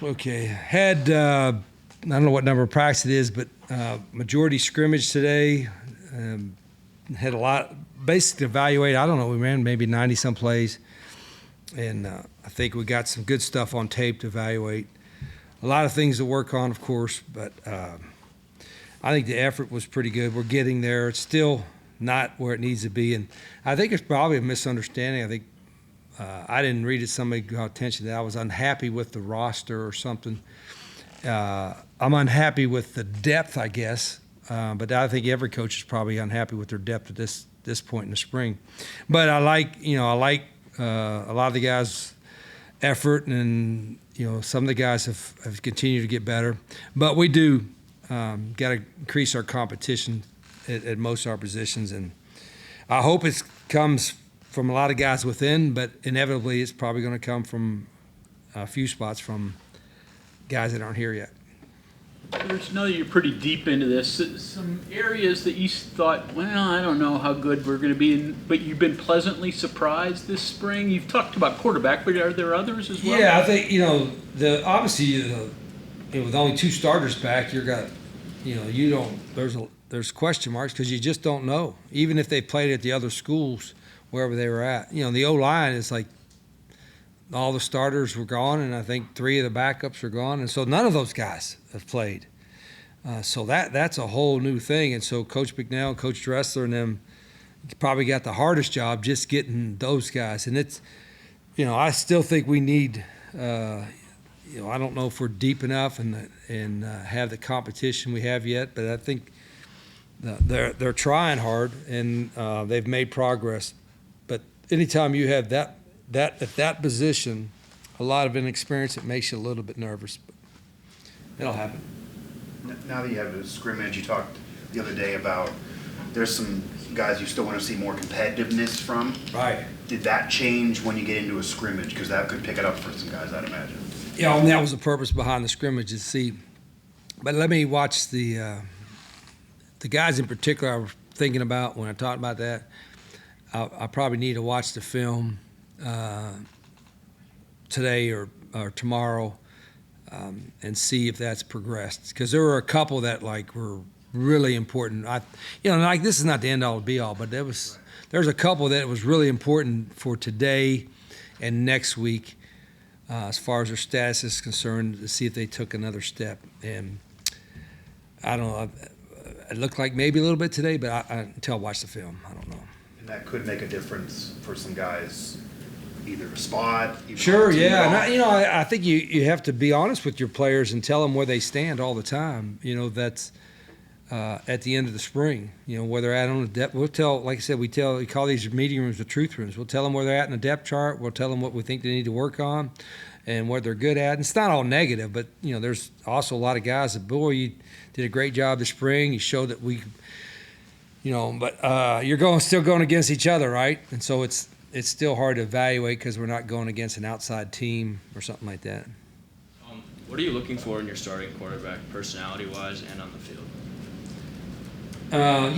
Okay, had I don't know what number of practice it is, but majority scrimmage today. Had a lot, basically evaluate. I don't know, we ran maybe 90 some plays, and I think we got some good stuff on tape to evaluate. A lot of things to work on, of course, but I think the effort was pretty good. We're getting there. It's still not where it needs to be, and I think it's probably a misunderstanding. I think I didn't read it. Somebody got attention that I was unhappy with the roster or something. I'm unhappy with the depth, I guess, but I think every coach is probably unhappy with their depth at this point in the spring. But I like a lot of the guys' effort, and some of the guys have continued to get better. But we do got to increase our competition at most of our positions, and I hope it comes from a lot of guys within, but inevitably it's probably going to come from a few spots from guys that aren't here yet. Coach, now that you're pretty deep into this, some areas that you thought, well, I don't know how good we're going to be in, but you've been pleasantly surprised this spring. You've talked about quarterback, but are there others as well? Yeah, I think obviously with only two starters back, there's question marks because you just don't know. Even if they played at the other schools, wherever they were at, the O-line is like all the starters were gone, and I think three of the backups are gone, and so none of those guys have played. So that's a whole new thing, and so Coach McNeil, Coach Dressler, and them probably got the hardest job just getting those guys. And it's, I still think we need, I don't know if we're deep enough and have the competition we have yet, but I think they're trying hard, and they've made progress. But anytime you have that at that position, a lot of inexperience, it makes you a little bit nervous. But it'll happen. Now that you have a scrimmage, you talked the other day about there's some guys you still want to see more competitiveness from. Right. Did that change when you get into a scrimmage? Because that could pick it up for some guys, I'd imagine. Yeah, and that was the purpose behind the scrimmage, is see. But let me watch the guys in particular I was thinking about when I talked about that. I probably need to watch the film today or tomorrow and see if that's progressed, because there were a couple that were really important. This is not the end all be all, but there's a couple that was really important for today and next week as far as their status is concerned, to see if they took another step. And I don't know, it looked like maybe a little bit today, but until I watch the film, I don't know. And that could make a difference for some guys, either a spot. Sure, yeah. And I think you have to be honest with your players and tell them where they stand all the time. That's at the end of the spring. Where they're at on the depth. We'll tell, like I said, we call these meeting rooms the truth rooms. We'll tell them where they're at in the depth chart. We'll tell them what we think they need to work on and what they're good at. And it's not all negative, but there's also a lot of guys that, boy, you did a great job this spring. You showed that we, but you're still going against each other, right? And so it's still hard to evaluate because we're not going against an outside team or something like that. What are you looking for in your starting quarterback, personality-wise and on the field? I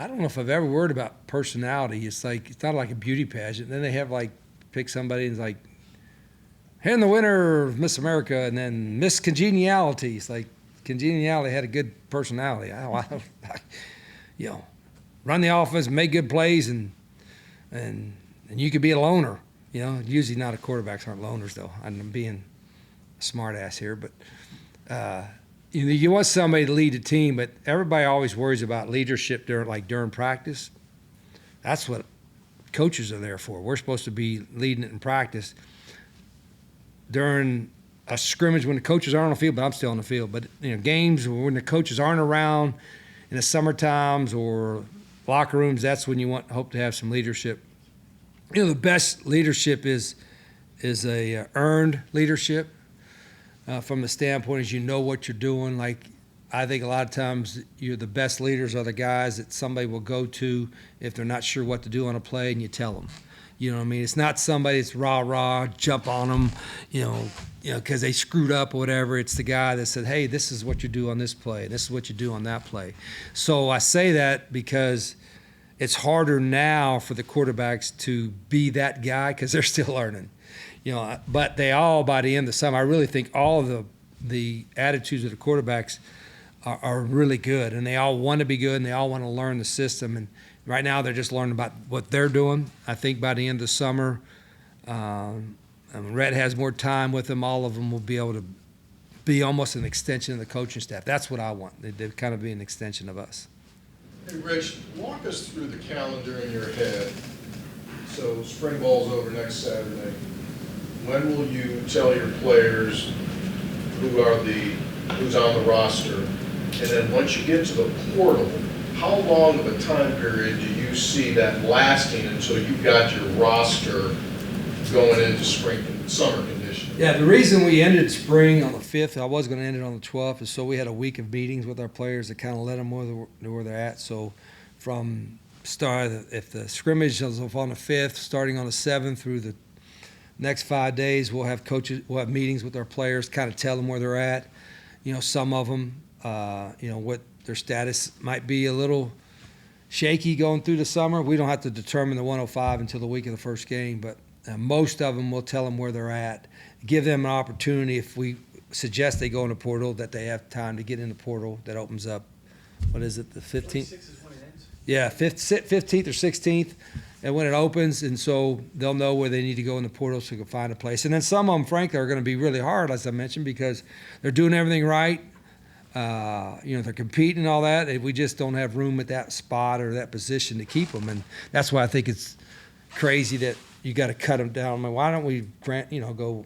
don't know if I've ever worried about personality. It's not like a beauty pageant. Then they have pick somebody and it's here in the winner of Miss America, and then Miss Congeniality. It's Congeniality had a good personality. Run the offense, make good plays, and you could be a loner. Usually not quarterbacks aren't loners though. I'm being a smart ass here, but you want somebody to lead the team, but everybody always worries about leadership during practice. That's what coaches are there for. We're supposed to be leading it in practice. During a scrimmage when the coaches aren't on the field, but I'm still on the field. But games when the coaches aren't around in the summer times or locker rooms, that's when you hope to have some leadership. The best leadership is a earned leadership from the standpoint is what you're doing. I think a lot of times the best leaders are the guys that somebody will go to if they're not sure what to do on a play, and you tell them. You know what I mean? It's not somebody that's rah-rah, jump on them, because they screwed up or whatever. It's the guy that said, hey, this is what you do on this play, and this is what you do on that play. So I say that because it's harder now for the quarterbacks to be that guy because they're still learning. But they all, by the end of the summer, I really think all of the attitudes of the quarterbacks are really good, and they all want to be good, and they all want to learn the system. And right now, they're just learning about what they're doing. I think by the end of the summer, Rhett has more time with them. All of them will be able to be almost an extension of the coaching staff. That's what I want. They'd kind of be an extension of us. Hey, Rich, walk us through the calendar in your head. So spring ball's over next Saturday. When will you tell your players who's on the roster? And then once you get to the portal, how long of a time period do you see that lasting until you've got your roster going into summer conditioning? Yeah, the reason we ended spring on the 5th, I was going to end it on the 12th, is so we had a week of meetings with our players to kind of let them where they're at. So from if the scrimmage is on the 5th, starting on the 7th through the next 5 days, we'll have meetings with our players, kind of tell them where they're at. Some of them, what their status might be a little shaky going through the summer. We don't have to determine the 105 until the week of the first game, but most of them will tell them where they're at, give them an opportunity if we suggest they go in the portal, that they have time to get in the portal. That opens up, what is it, the 15th? Yeah, 15th or 16th, and when it opens, and so they'll know where they need to go in the portal so they can find a place. And then some of them, frankly, are going to be really hard, as I mentioned, because they're doing everything right. They're competing and all that. We just don't have room at that spot or that position to keep them, and that's why I think it's crazy that you got to cut them down. I mean, why don't we go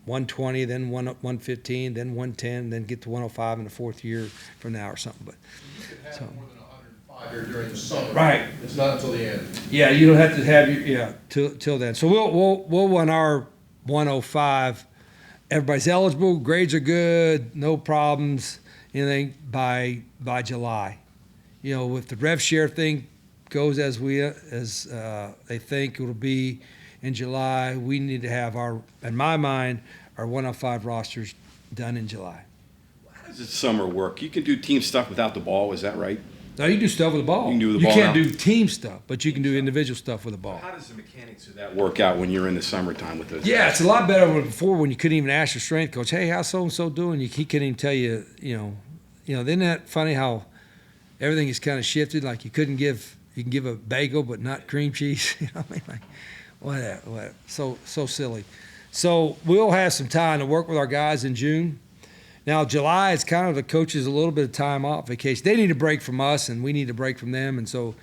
120, then 115, then 110, then get to 105 in the fourth year from now or something? But You could have more than 105 here during the summer. Right. It's not until the end. Yeah, you don't have to have till then. So we'll run our 105. Everybody's eligible, grades are good, no problems, anything by July. If the rev share thing goes as they think it'll be in July, we need to have in my mind, our 105 rosters done in July. How does the summer work? You can do team stuff without the ball, is that right? No, you can do stuff with the ball. You can do the ball can't now. do team stuff, but you can do individual stuff with the ball. How does the mechanics of that work out when you're in the summertime with those? Yeah, it's a lot better than before when you couldn't even ask your strength coach, hey, how's so-and-so doing? He couldn't even tell you, isn't that funny how everything is kind of shifted? Like you can give a bagel but not cream cheese. Whatever. So silly. So we'll have some time to work with our guys in June. Now, July is kind of the coaches a little bit of time off, vacation. They need a break from us, and we need a break from them. And so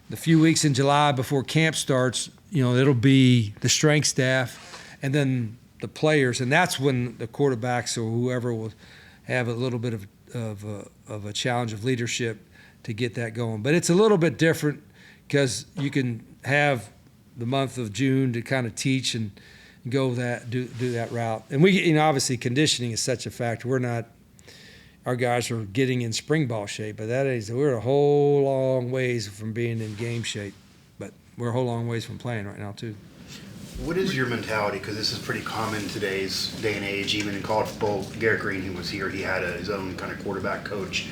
the few weeks in July before camp starts, it'll be the strength staff and then the players. And that's when the quarterbacks or whoever will have a little bit of a challenge of leadership to get that going. But it's a little bit different because you can have the month of June to kind of teach and do that route. And we, obviously conditioning is such a factor. Our guys are getting in spring ball shape, but we're a whole long ways from being in game shape. But we're a whole long ways from playing right now too. What is your mentality? Because this is pretty common in today's day and age, even in college football. Garrett Green, who was here, he had his own kind of quarterback coach.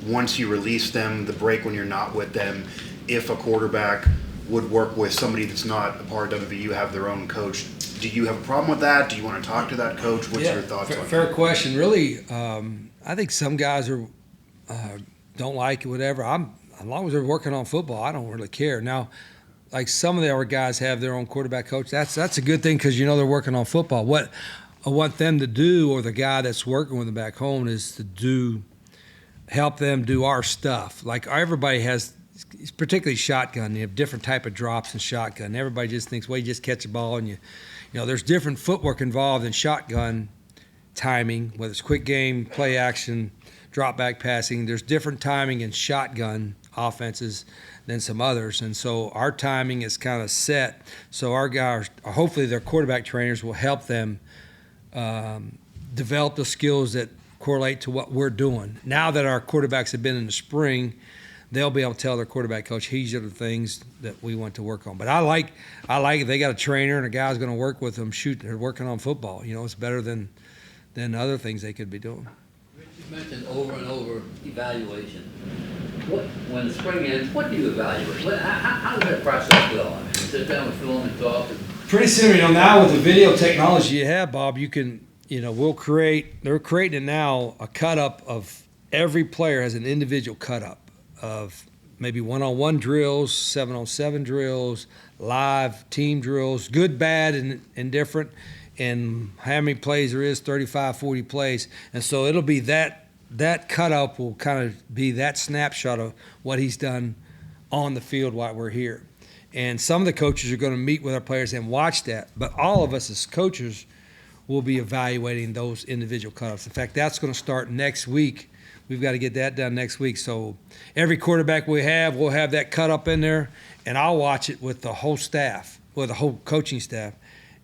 Once you release them, the break when you're not with them, if a quarterback would work with somebody that's not a part of WVU, have their own coach, do you have a problem with that? Do you want to talk to that coach? What's your thoughts on that? Fair question. Really, I think some guys don't like it, whatever. As long as they're working on football, I don't really care. Now, like some of our guys have their own quarterback coach. That's a good thing because they're working on football. What I want them to do, or the guy that's working with them back home, is to help them do our stuff. Like everybody has, particularly shotgun. You have different type of drops in shotgun. Everybody just thinks, well, you just catch a ball and there's different footwork involved in shotgun timing, whether it's quick game, play action, drop back passing. There's different timing in shotgun offenses than some others. And so our timing is kind of set. So our guys, hopefully their quarterback trainers will help them develop the skills that correlate to what we're doing. Now that our quarterbacks have been in the spring, they'll be able to tell their quarterback coach, these are the things that we want to work on. But I like if they got a trainer and a guy's going to work with them, they're working on football. It's better than other things they could be doing. You mentioned over and over evaluation. When the spring ends, what do you evaluate? How does that process go? I mean, you sit down with Phil and talk. pretty similar. You know, now with the video technology you have, Bob, you can, they're creating it now, a cut up of every player has an individual cut up of maybe one-on-one drills, 7-on-7 drills, live team drills, good, bad, and indifferent, and how many plays there is, 35, 40 plays. And so it'll be that cut up will kind of be that snapshot of what he's done on the field while we're here. And some of the coaches are going to meet with our players and watch that. But all of us as coaches will be evaluating those individual cut-ups. In fact, that's going to start next week. We've got to get that done next week. So every quarterback we have, we'll have that cut up in there, and I'll watch it with the whole staff, with the whole coaching staff,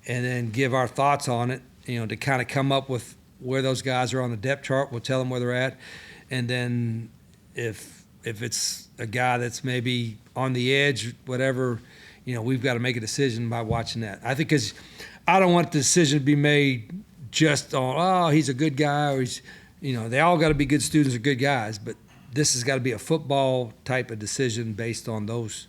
and then give our thoughts on it, to kind of come up with where those guys are on the depth chart. We'll tell them where they're at. And then if it's a guy that's maybe on the edge, whatever, we've got to make a decision by watching that. I think because I don't want the decision to be made just on, he's a good guy, or he's, they all got to be good students or good guys, but this has got to be a football type of decision based on those,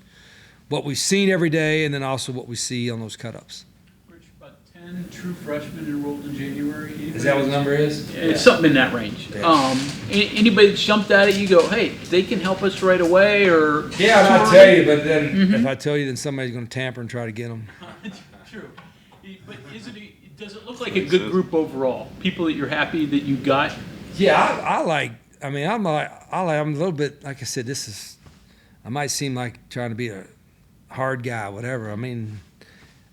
what we've seen every day, and then also what we see on those cut-ups. Rich, about 10 true freshmen enrolled in January. Is that what the number is? It's something in that range. Yeah. Anybody that's jumped at it, you go, hey, they can help us right away, or Yeah, and I'll tell you, but then if I tell you, then somebody's going to tamper and try to get them. True. But does it look like a good group overall? People that you're happy that you got? Yeah, I'm a little bit, like I said, I might seem like trying to be a hard guy, whatever. I mean,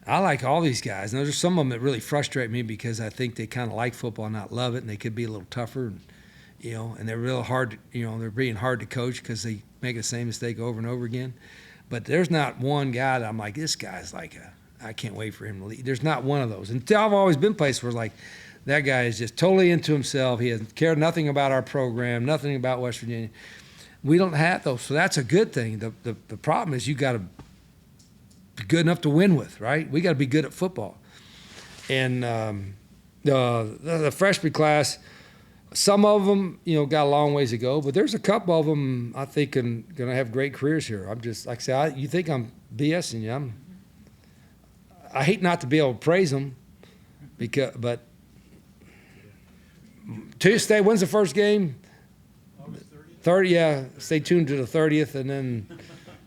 I like all these guys. And there's some of them that really frustrate me because I think they kind of like football, not love it, and they could be a little tougher, and they're real hard, they're being hard to coach because they make the same mistake over and over again. But there's not one guy that I'm like, this guy's I can't wait for him to leave. There's not one of those. And I've always been places where that guy is just totally into himself. He hasn't cared nothing about our program, nothing about West Virginia. We don't have those, so that's a good thing. The problem is you got to be good enough to win with, right? We got to be good at football. And the freshman class, some of them, got a long ways to go, but there's a couple of them I think going to have great careers here. I'm just, like I say, you think I'm BSing you. I hate not to be able to praise them, but Tuesday, when's the first game? August 30th. 30, yeah. Stay tuned to the 30th, and then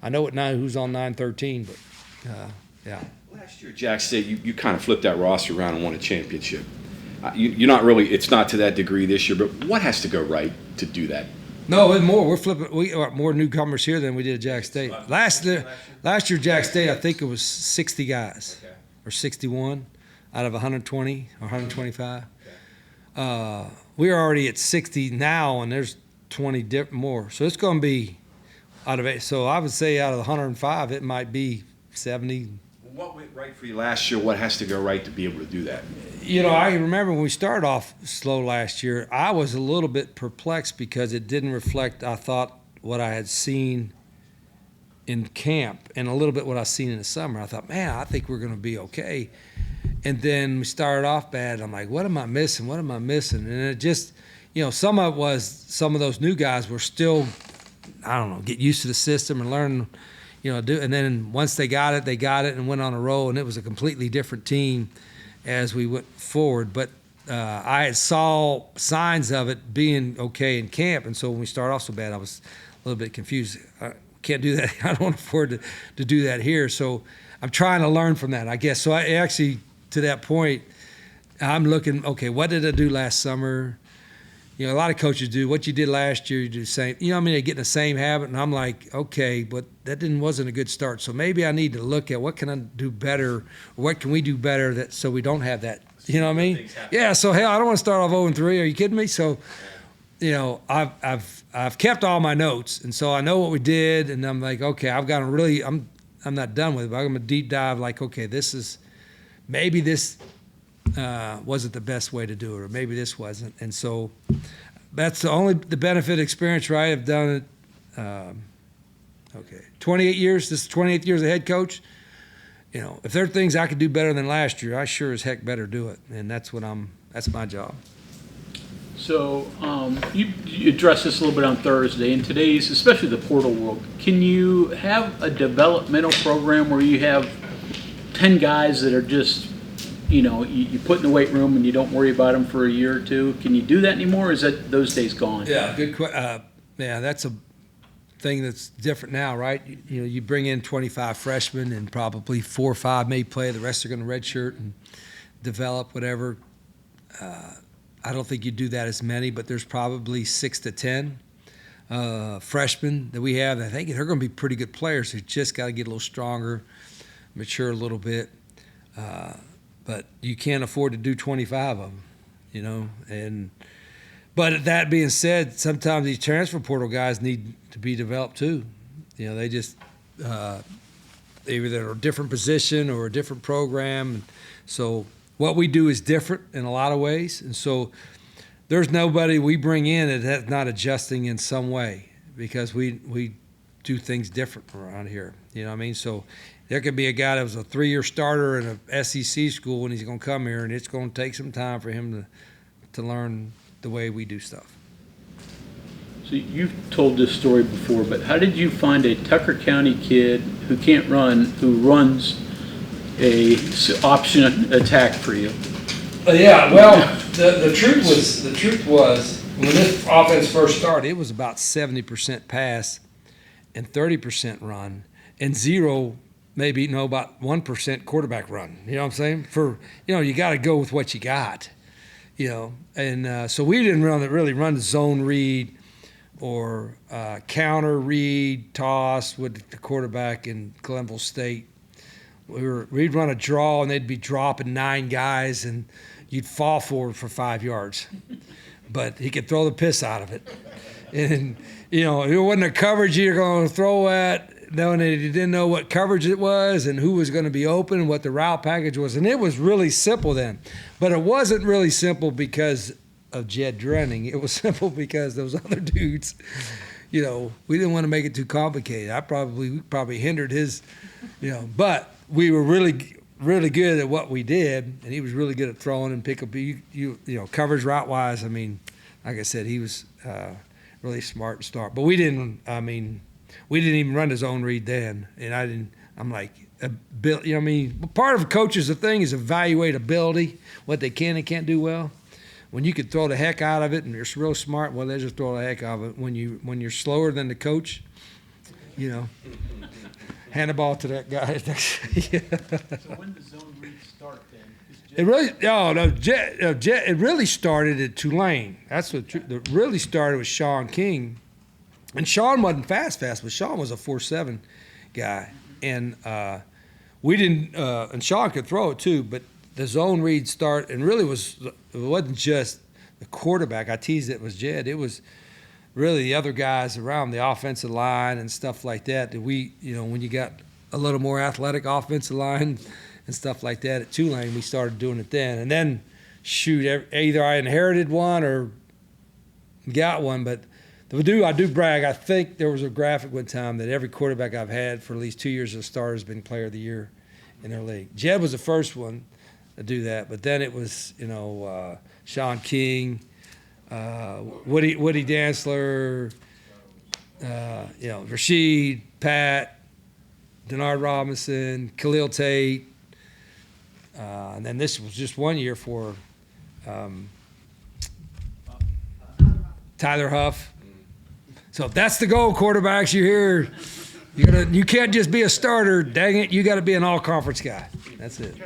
I know who's on 9/13, but yeah. Last year, Jack State, you kind of flipped that roster around and won a championship. You're not really, it's not to that degree this year, but what has to go right to do that? No, it's more. We're flipping. We got more newcomers here than we did at Jack State. Last year, Jack State, I think it was 60 guys, or 61 out of 120 or 125. We're already at 60 now, and there's 20 more. So it's going to be out of it. So I would say out of the 105, it might be 70. What went right for you last year? What has to go right to be able to do that? I remember when we started off slow last year, I was a little bit perplexed because it didn't reflect, I thought, what I had seen in camp and a little bit what I seen in the summer. I thought, man, I think we're going to be okay. And then we started off bad. I'm like, what am I missing? What am I missing? And it just, some of it was some of those new guys were still, I don't know, get used to the system and learn, and then once they got it and went on a roll, and it was a completely different team as we went forward. But I saw signs of it being okay in camp, and so when we started off so bad, I was a little bit confused. I can't do that. I don't afford to do that here. So I'm trying to learn from that, I guess. So I actually, to that point, I'm looking, okay, what did I do last summer? A lot of coaches do what you did last year, you do the same. They get in the same habit, and I'm like, okay, but that wasn't a good start. So maybe I need to look at what can I do better, or what can we do better so we don't have that. You know what I mean? Yeah. So hell, I don't want to start off 0-3. Are you kidding me? So, I've kept all my notes, and so I know what we did, and I'm like, okay, I've got to really, I'm not done with it, but I'm gonna deep dive. Like, okay, maybe this wasn't the best way to do it, or maybe this wasn't. And so that's the benefit experience, right? I've done it 28 years. This is 28th year as a head coach. If there are things I could do better than last year, I sure as heck better do it. And that's my job. So you addressed this a little bit on Thursday. In today's, especially the portal world, can you have a developmental program where you have 10 guys that are just, you put in the weight room and you don't worry about them for a year or two. Can you do that anymore, or is that those days gone? Yeah, good question. Yeah, that's a thing that's different now, right? You bring in 25 freshmen and probably 4 or 5 may play. The rest are going to redshirt and develop whatever. I don't think you do that as many, but there's probably 6 to 10 freshmen that we have. I think they're going to be pretty good players. They just got to get a little stronger, mature a little bit. But you can't afford to do 25 of them, But that being said, sometimes these transfer portal guys need to be developed too. They just either they're a different position or a different program. So what we do is different in a lot of ways, and so there's nobody we bring in that's not adjusting in some way, because we do things different around here. You know what I mean? So there could be a guy that was a 3-year starter in a SEC school, and he's going to come here, and it's going to take some time for him to learn the way we do stuff. So you've told this story before, but how did you find a Tucker County kid who can't run, who runs a option attack for you? Yeah, well, the truth was when this offense first started, it was about 70% pass and 30% run and zero, maybe about 1% quarterback run. You know what I'm saying? You got to go with what you got. And so we didn't really run the zone read or counter read toss with the quarterback in Glenville State. We'd run a draw, and they'd be dropping 9 guys, and you'd fall forward for 5 yards. But he could throw the piss out of it. And, it wasn't a coverage you're going to throw at, knowing that you didn't know what coverage it was and who was going to be open and what the route package was. And it was really simple then. But it wasn't really simple because of Jed Drenning. It was simple because those other dudes, we didn't want to make it too complicated. We probably hindered his, but we were really, really good at what we did, and he was really good at throwing and pick up. Coverage route wise. I mean, like I said, he was really smart and smart. But we didn't even run his own read then, and I'm like, part of a coach's thing is evaluate ability, what they can and can't do well. When you could throw the heck out of it and you're real smart, well, they just throw the heck out of it. When you're slower than the coach, hand the ball to that guy. So when does zone read start then? It really started at Tulane. That's what it really started with Sean King. And Sean wasn't fast, but Sean was a 4.7 guy. And we didn't, and Sean could throw it too, but the zone read start, and really it wasn't just the quarterback. I teased it was Jed. It was really the other guys around the offensive line and stuff like that. That we, when you got a little more athletic offensive line and stuff like that at Tulane, we started doing it then. And then, either I inherited one or got one, but I do brag. I think there was a graphic one time that every quarterback I've had for at least 2 years as a starter has been Player of the Year in their league. Jed was the first one to do that, but then it was Sean King, Woody Dantzler, Rasheed, Pat, Denard Robinson, Khalil Tate, and then this was just one year for Tyler Huff. So if that's the goal, quarterbacks, you're here. You can't just be a starter. Dang it, you got to be an all-conference guy. That's it.